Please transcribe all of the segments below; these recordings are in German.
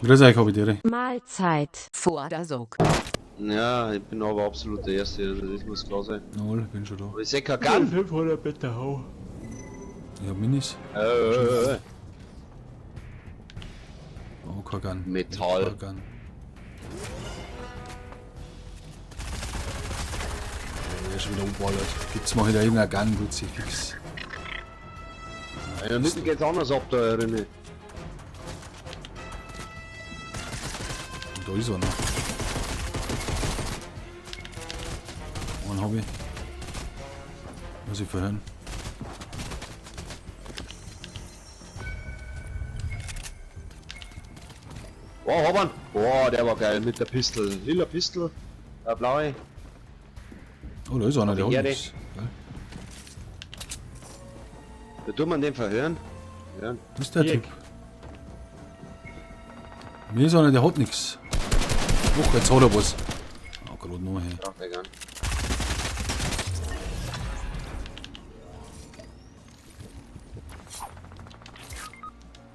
Grüß euch, Kapitän. Mahlzeit. Vor der Sog. Ja, ich bin aber absolut der Erste, also das muss klar sein. Jawohl, bin schon da. Aber ich seh kein Gun. 500 bitte hau. Ich hab Minis. Oh, kein Gun. Metall. Kein Gun. Der ist schon wieder umballert. Gibt's mal wieder irgendein Gun, gut, sie fix. Ja, mitten geht's anders ab da drinnen. Und da ist einer. Einen hab ich. Muss ich verhören. Boah, hab ihn. Boah, der war geil mit der Pistole. Lila Pistole, blaue. Oh, da ist einer, der hat Erde. nichts. Geil. Da tut man den verhören. Ja. Das ist der Dirk. Typ. Mir ist einer, der hat nichts. Doch, jetzt hat er was. Oh, gerade noch her. Braucht er gar nicht.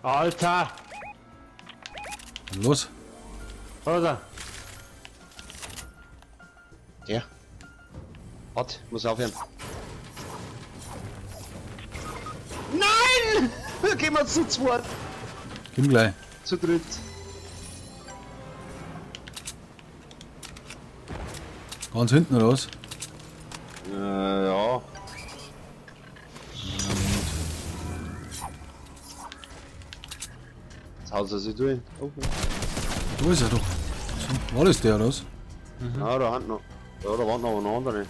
Alter! Los. Oder? Der. Hat, muss aufhören. Nein! Gehen wir zu zweit. Komm gleich. Zu dritt. Ganz hinten raus. Ja. Jetzt haut er sich durch. Oh. Da ist er doch. So, war das der oder was? Ja, da hat noch. Ja, da war noch eine andere.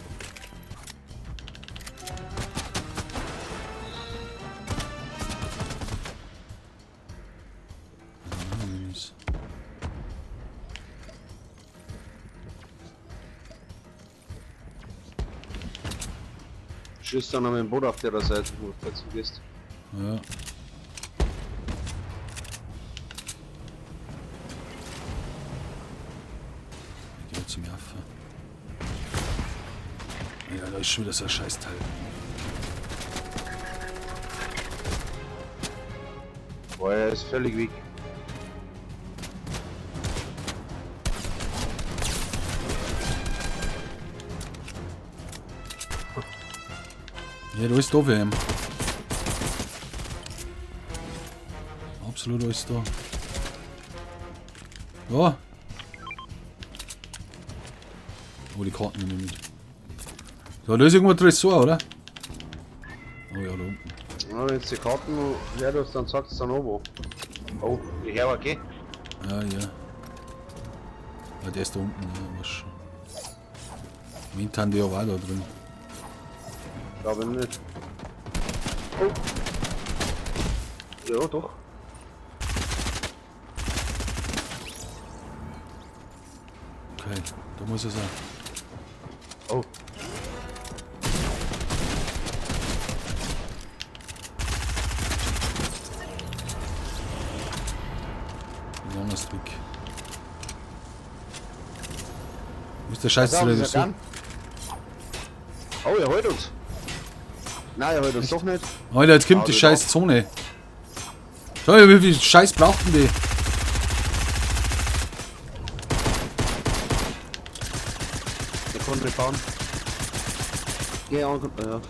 Ah, Minis. Schießt dann an dem Boot auf der Seite, wo du dazu gehst. Ja. Ich geh zum Affe. Ja, da ist schon wieder so ein Scheißteil. Boah, er ist völlig weg. Ja, da ist da für ihn. Absolut alles da. Ja. Oh, die Karten nehmen wir mit. So, da ist irgendwo ein Tresor, oder? Oh ja, da unten. Ja, wenn du die Karten hörst, dann sagst du dann auch wo. Oh, die Herr okay? Ja, ja. Ja, der ist da unten, ja, was schon. Mint haben die ja auch da drin. Glaube nicht. Oh. Ja, doch. Okay, da muss er sein. Oh. Ein langer Trick. Wo ist der Scheiß Pass auf, drin? ist er dran? Oh, er holt uns. Nein, er holt uns doch nicht. Alter, jetzt kommt die Ah, scheiß Zone. Schau mal, wie viel Scheiß brauchten die? Der konnte nicht bauen. Geh an. Ja, okay.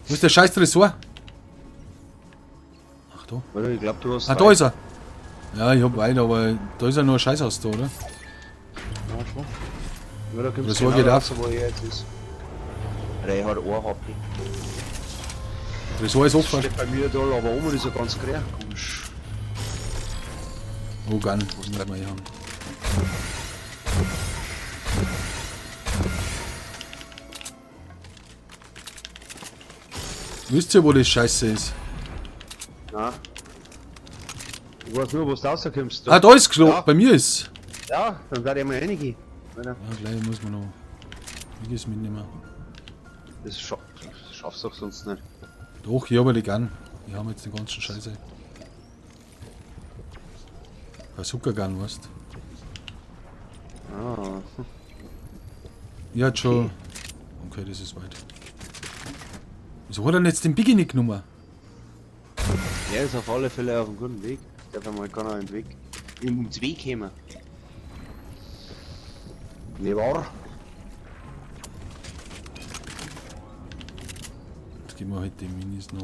Wo ist der scheiß Tresor? Ach da. Warte, ich glaube, du hast. Ah, da ist er. Ja, ich hab weiter, aber da ist ja nur ein Scheißhaus da, oder? Ja, schon. Ja, da kommst Das du war genau geht raus, wo er jetzt ist. Der hat ein HP. Tresor ist Das offen. steht bei mir da, aber oben ist er ganz grün. Komisch. Oh, Gun. Was muss man hier haben? Wisst ihr, wo das Scheiße ist? Nein. Ich weiß nur, wo du rauskommst. Ah, da ist Klo. Ja. Bei mir ist. Ja, dann werde ich mal reingehen. Ja, gleich muss man noch. Wie geht's mitnehmen? Das schaffst du doch sonst nicht. Doch, ich habe die Gun. Die haben jetzt den ganzen Scheiße. Bazooka Gun, weißt du? Ah. Ich hatte schon. Okay, das ist weit. Wieso hat er denn jetzt den Biggie nicht genommen? Er ist auf alle Fälle auf einem guten Weg. Darf einmal keiner ins Weg kommen. Wie war? Jetzt geben wir halt die Minis noch.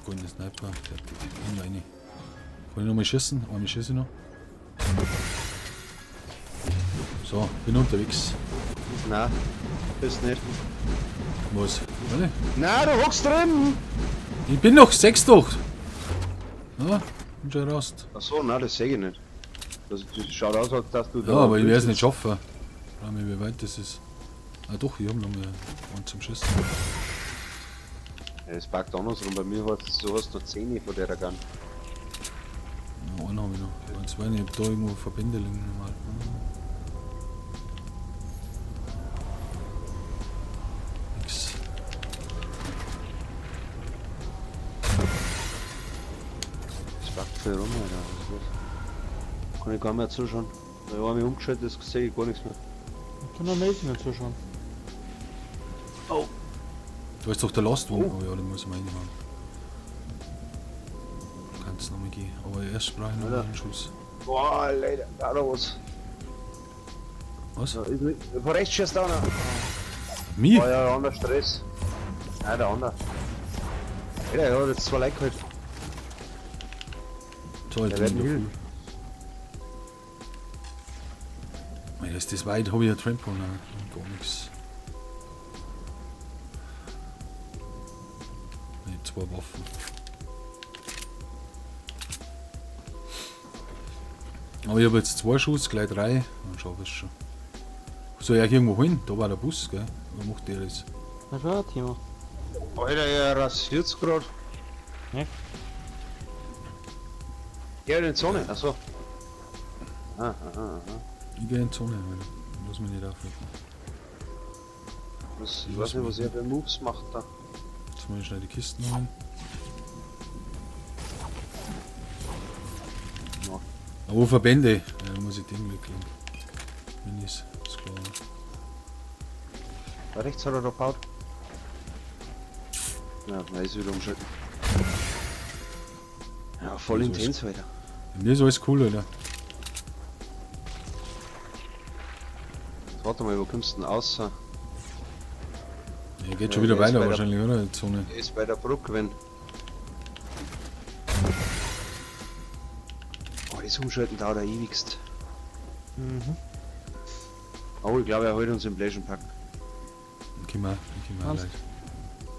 Goldener Sniper, fertig. In rein. Kann ich noch mal schießen? Einmal schieße ich noch. So, bin unterwegs. Nein, bist nicht. Was? Warte. Nein, du hockst drin! Ich bin noch 6 durch. Ja, bin schon raus. Achso, nein, das sehe ich nicht. Das schaut aus, als dass du Ja, aber ich werde es nicht schaffen. Schau mal, wie weit das ist. Ah doch, ich habe noch mal einen zum Schießen. Ja, das packt andersrum. Bei mir hast du hast noch 10 von der Gun. Ja, einen habe ich noch. Und zwei, ich habe da irgendwo Verbände liegen normal. Nix. Das packt viel rum, Alter. Was ist los? Kann ich gar nicht mehr zuschauen. Weil ich habe mich umgeschaltet, das sehe ich gar nichts mehr. Ich kann noch nicht mehr zuschauen. Oh! Da ist doch der Last One. Oh ja, den muss ich mal reinmachen. Kannst noch mal gehen. Aber erst brauche ich noch Alter. einen Schuss. Boah, Leute, da noch was. Was? Da ist nicht. Von rechts schießt da einer. Mir? Oh ja, der andere Stress. Nein, der andere. Alter, er hat jetzt 2 Leute geholt. Toll, Der bin wird ich nicht. Mei, ist das weit? Habe ich ja Trample? Nein, gar nichts. Ne, 2 Waffen. Aber ich habe jetzt 2 Schuss, gleich 3. Dann schaffe ich es schon. Soll ich irgendwo hin? Da war der Bus, gell? Was macht der jetzt? Das war ein Thema. Alter, er rasiert es gerade. Ja. Ja, in die Sonne, achso. Aha. Ich gehe in die Zone, weil ich muss mich nicht aufregen. Ich weiß nicht, was er für Moves macht da. Jetzt muss ich schnell die Kisten holen. Ja. Aber Verbände, ja, muss ich den weglegen. Minis, ist klar. Da rechts hat er da gebaut. Ja, da ist wieder umschalten. Ja, voll Also intens, Alter. Mir ist alles cool, Alter. Warte mal, wo kommst du denn raus? Ja, geht Ja, schon wieder der ist weiter bei der- wahrscheinlich, oder? Die Zone. Der ist bei der Brücke, wenn. Oh, das Umschalten dauert ja ewigst. Mhm. Oh, ich glaube, er holt uns im Blation Pack. Dann können wir Alles.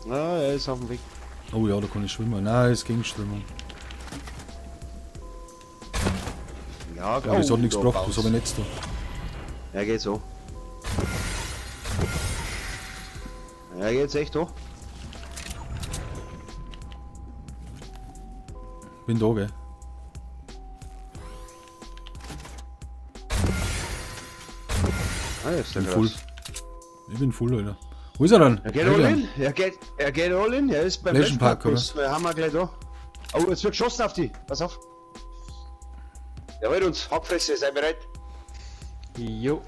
gleich. Ah, er ist auf dem Weg. Oh ja, da kann ich schwimmen. Nein, es ging Strömung. Ja, Ja, das hat nichts da gebracht, raus. was habe ich jetzt da? Ja, geht so. Ja, geht's echt hoch. Bin da, gell? Ah, ist der Bin full. krass. Ich bin full, Alter. Wo ist er dann? Er geht all in. Er geht all in. Er ist beim Blation Blation Pack, Pack. oder? Wir haben wir gleich da. Oh, jetzt wird geschossen auf die. Pass auf. Der holt uns. Hackfresse, sei bereit. Jo.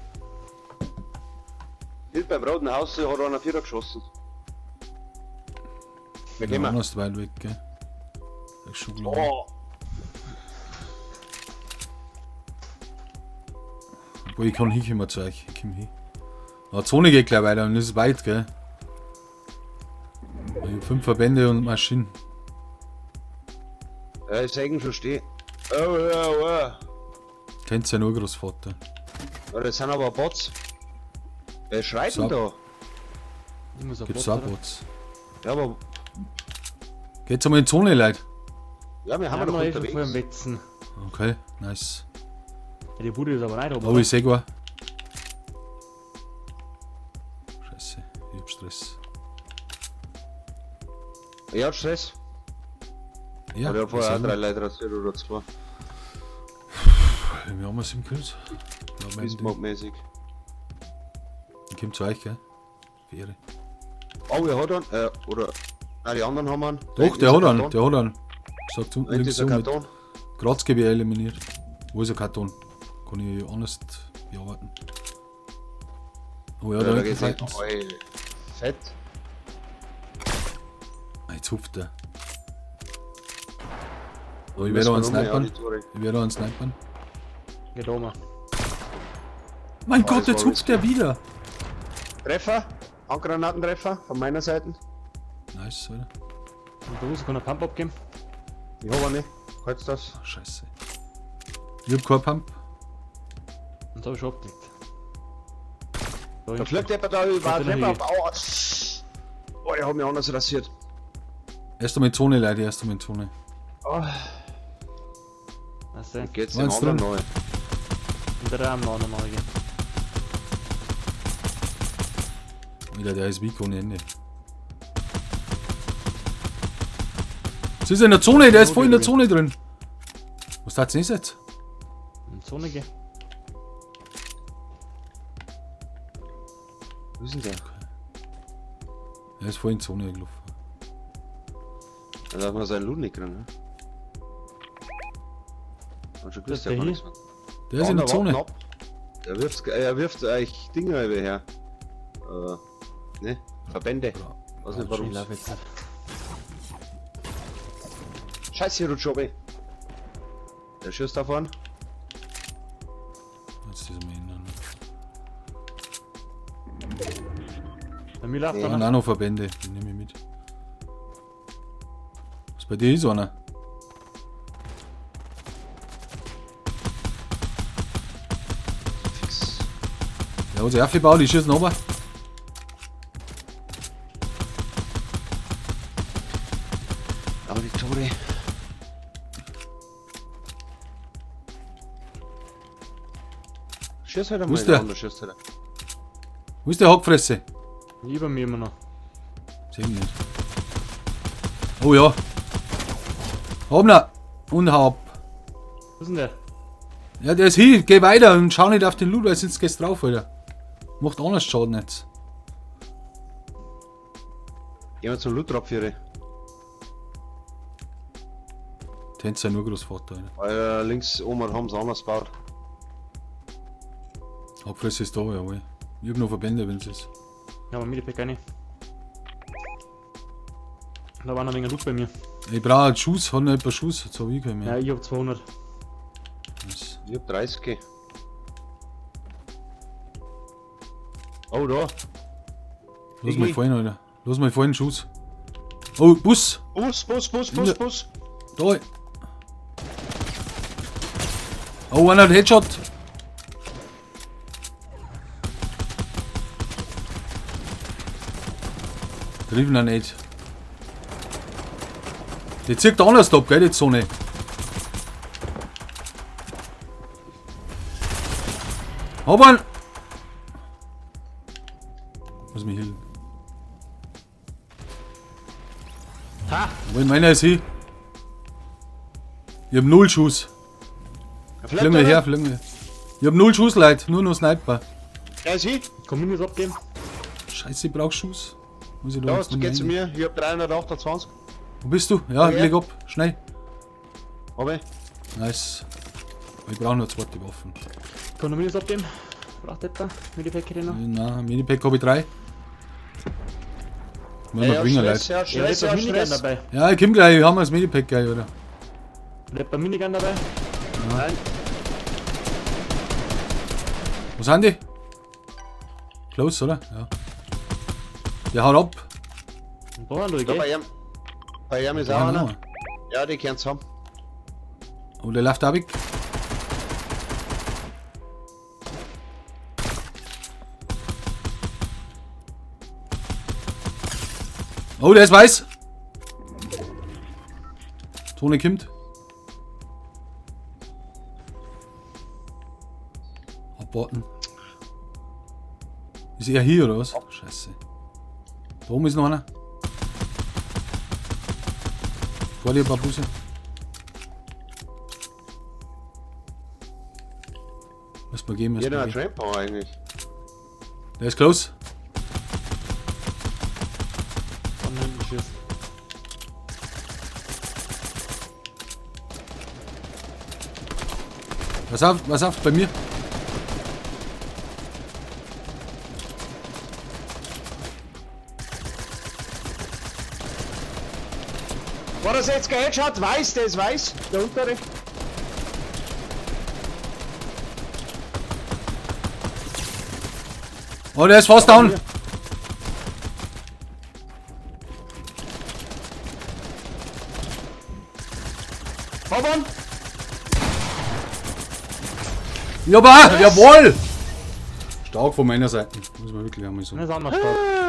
Hielt beim Roten Haus, hat einer Vierer geschossen. Wir Ja, gehen mal. anders weit weg, gell? Das ist schon klar. Oh. Obwohl, ich kann hinkommen zu euch. Ich komm hin. Aber die Zone geht gleich weiter und das ist weit, gell? Ich hab 5 Verbände und Maschinen. Ja, ich sag ihn schon stehen. Oh. Kennt sein Urgroßvater. Ja, das sind aber Bots. Wer schreit So. denn da? Ich muss auf Gibt's Bot, auch oder? Bots. Ja, aber. Geht's einmal in die Zone, Leute? Ja, wir haben Ja, wir doch wir schon vor dem unterwegs. Wetzen. Okay, nice. Ja, die Bude ist aber nicht oben. Oh, ich seh gar. Scheiße, ich hab Stress. Er hat Stress. Ja, Aber er hat vorher auch ich 3 Leute rasiert oder 2. Wir haben es im Kills. Bismarck-mäßig. Ich komm zu euch, gell? Fähre. Oh, er hat einen. Oder. Nein, die anderen haben einen. Doch, der hat einen, der hat einen. Sagt unten Ein links dieser so mit Karton. Grazgewehr eliminiert. Wo ist der Karton? Kann ich anders bearbeiten. Oh ja, Ja, da da hinten geht's nicht. Titans. Oh, ey. Fett. Ah jetzt hupft er. Oh, ich werde auch einen Snipern. Ich werde auch einen Snipern. Geht oben. Mein Oh, Gott, das jetzt war hupft er wieder. Treffer. Handgranatentreffer von meiner Seite. Nice, oder? Und der Huse kann einen Pump abgeben. Ich hab nicht. Halt's das. Ach, scheiße. Ich hab keinen Pump. Und das hab ich schon abgelegt. Da fliegt jemand da über Warte, den noch Treffer. Oh, der hat mich anders rasiert. Erst einmal in Zone, Leute, erst einmal in Zone. Oh, Also, dann geht's dem Meinst anderen du? neu. und der Rahmen noch einmal gehen. Wieder, der ist weak ohne Ende. Was ist in der Zone? Der ist voll in der Zone drin. Was tat's nicht jetzt? In die Zone gehen. Wo ist denn der? Der ist voll in die Zone gelaufen. Da darf man seinen Loot nicht kriegen, ne? Hab schon gewusst, Das ist der nichts mehr. Der ist in der Zone. Er wirft eigentlich Dinger über her. Ne? Verbände. Weiß nicht warum. Ich laufe jetzt nicht. Scheiße, Rutschobe. Der schießt da vorne. Jetzt ist er mir hin. Bei mir läuft Da er sind noch. auch noch Verbände, die nehme ich mit. Was bei dir ist einer? Fix. Der hat sich aufgebaut, die schießen runter. Aber die Tore. Schieß halt Wo einmal ist der? in der schießt halt. Wo ist der Hackfresse? Über mir immer noch. Sehen nicht. Oh ja. Habner. Und hab. Wo ist denn der? Ja, der ist hier. Geh weiter und schau nicht auf den Loot, weil sonst gehst du drauf, Alter. Macht anders Schaden jetzt. Gehen wir zum Loot-Drop-Führer. Tänzt ja nur Großvater, Alter. Weil links oben haben sie anders gebaut. Hackfresse ist da, jawohl. Ich hab noch Verbände, wenn es ist. Ja, aber Medipack eine. Da war noch ein wenig Loot bei mir. Ich brauche einen Schuss, hat noch ein paar Schuss, jetzt hab ich keinen Ja, mehr. ich hab 200. Das- Ich hab 30. Oh, da. Lass mal fallen, Alter. Lass mal fallen, Schuss. Oh, Bus! Bus. Da! Oh, einer hat Headshot! Triff ihn nicht. Die zieht anders ab, gell, die Zone. Hab ihn! Muss mich hilfen. Ha! Wo meiner ist hier? Ich hab 0 Schuss. Fliegen wir her, fliegen wir. Ich hab 0 Schuss, Leute, nur noch Sniper. Der ist hier. Komm Minus abgeben. Scheiße, ich brauch Schuss. Muss ich da Da, jetzt noch geht zu rein? mir. Ich hab 328. Wo bist du? Ja, Ja. leg ab, schnell. Aber Nice. Ich brauche nur 2 Waffen. Komm noch Minus abgeben. Braucht etwa. Medipack hätte ich noch. Na, Minipack habe ich 3. Wollen wir ja, bringen, Stress, Leute. ja, Ja, Stress, da ja, ist Minigun Stress. dabei. Ja, ich komm gleich, haben wir das Minipack gleich, oder? Da ist Minigun dabei. Nein, Wo sind die? Close, oder? Ja. Der haut ab. Und da, du, da bei gell? ihm. Bei ihm ist Ja, auch einer. noch. Ja, die kann's haben. Oh, der läuft auch weg. Oh, der ist weiß. Zone kommt. Abwarten. Ist er hier oder was? Scheiße. Da oben ist noch einer. Vor dir ein paar Busse. Lass mal gehen, lass Jeder mal hat gehen. Trampo eigentlich. Der ist close. Von hinten schießt. Was auf bei mir? War das jetzt geheadshot? Weiß, der ist weiß. Der untere. Oh, der ist fast down. Hoppern. Jawohl! Jawohl! Stark von meiner Seite. Muss man wirklich einmal sagen. Das ist auch noch stark.